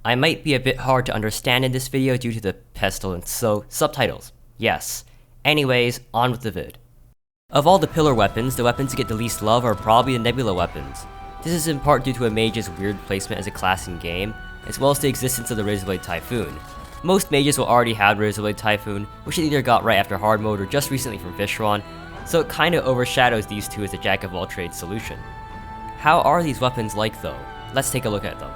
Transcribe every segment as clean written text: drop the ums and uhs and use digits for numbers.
I might be a bit hard to understand in this video due to the pestilence, so subtitles, yes. Anyways, on with the vid. Of all the pillar weapons, the weapons that get the least love are probably the Nebula weapons. This is in part due to a mage's weird placement as a class in game, as well as the existence of the Razorblade Typhoon. Most mages will already have Razorblade Typhoon, which it either got right after hard mode or just recently from Fishron, so it kinda overshadows these two as a jack-of-all-trades solution. How are these weapons like though? Let's take a look at them.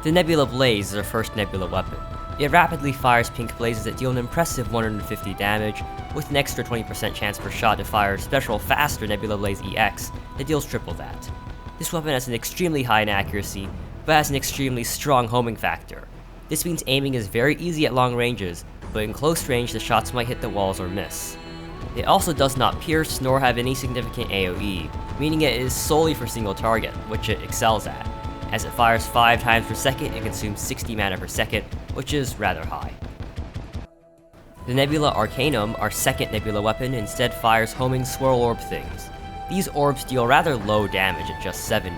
The Nebula Blaze is our first Nebula weapon. It rapidly fires pink blazes that deal an impressive 150 damage, with an extra 20% chance per shot to fire special faster Nebula Blaze EX that deals triple that. This weapon has an extremely high in accuracy, but has an extremely strong homing factor. This means aiming is very easy at long ranges, but in close range the shots might hit the walls or miss. It also does not pierce nor have any significant AoE, meaning it is solely for single target, which it excels at. As it fires 5 times per second, it consumes 60 mana per second, which is rather high. The Nebula Arcanum, our second Nebula weapon, instead fires homing swirl orb things. These orbs deal rather low damage at just 70,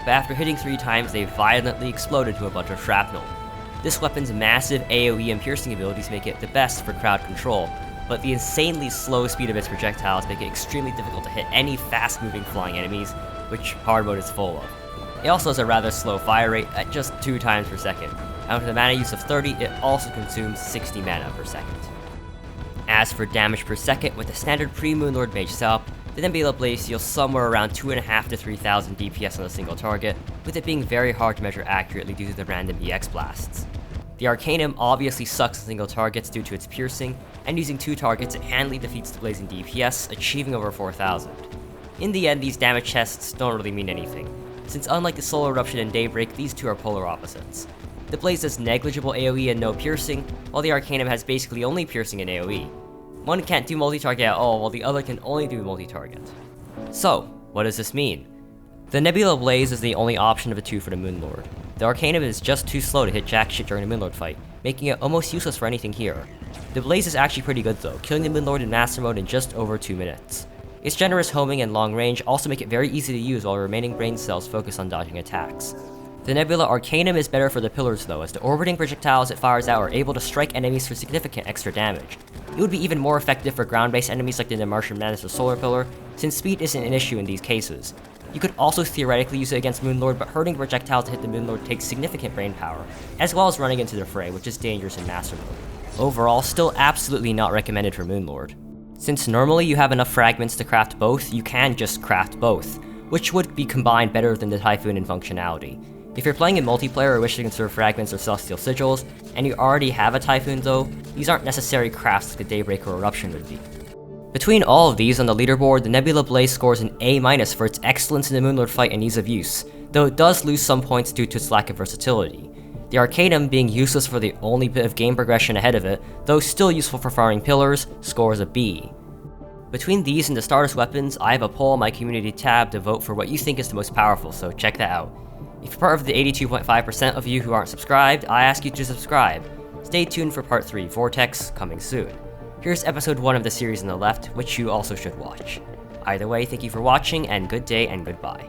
but after hitting 3 times they violently explode into a bunch of shrapnel. This weapon's massive AoE and piercing abilities make it the best for crowd control, but the insanely slow speed of its projectiles make it extremely difficult to hit any fast-moving flying enemies, which hard mode is full of. It also has a rather slow fire rate at just 2 times per second, and with a mana use of 30, it also consumes 60 mana per second. As for damage per second, with the standard pre-Moonlord Mage setup, the Nebula Blaze deals somewhere around 2.5 to 3,000 DPS on a single target, with it being very hard to measure accurately due to the random EX blasts. The Arcanum obviously sucks on single targets due to its piercing, and using 2 targets it handily defeats the Blaze in DPS, achieving over 4,000. In the end, these damage tests don't really mean anything, since unlike the Solar Eruption and Daybreak, these two are polar opposites. The Blaze has negligible AoE and no piercing, while the Arcanum has basically only piercing and AoE. One can't do multi-target at all, while the other can only do multi-target. So, what does this mean? The Nebula Blaze is the only option of the two for the Moonlord. The Arcanum is just too slow to hit jack shit during a Moonlord fight, making it almost useless for anything here. The Blaze is actually pretty good though, killing the Moonlord in Master Mode in just over 2 minutes. Its generous homing and long range also make it very easy to use while remaining brain cells focus on dodging attacks. The Nebula Arcanum is better for the pillars though, as the orbiting projectiles it fires out are able to strike enemies for significant extra damage. It would be even more effective for ground-based enemies like the Martian Madness or Solar Pillar, since speed isn't an issue in these cases. You could also theoretically use it against Moonlord, but hurting projectiles to hit the Moonlord takes significant brain power, as well as running into the fray, which is dangerous in Master Mode. Overall, still absolutely not recommended for Moonlord. Since normally you have enough fragments to craft both, you can just craft both, which would be combined better than the Typhoon in functionality. If you're playing in multiplayer or wish to conserve fragments or Celestial Sigils, and you already have a Typhoon though, these aren't necessary crafts like a Daybreak or Eruption would be. Between all of these on the leaderboard, the Nebula Blaze scores an A- for its excellence in the Moonlord fight and ease of use, though it does lose some points due to its lack of versatility. The Arcanum, being useless for the only bit of game progression ahead of it, though still useful for farming pillars, scores a B. Between these and the Stardust weapons, I have a poll on my community tab to vote for what you think is the most powerful, so check that out. If you're part of the 82.5% of you who aren't subscribed, I ask you to subscribe. Stay tuned for part 3, Vortex, coming soon. Here's episode 1 of the series on the left, which you also should watch. Either way, thank you for watching, and good day and goodbye.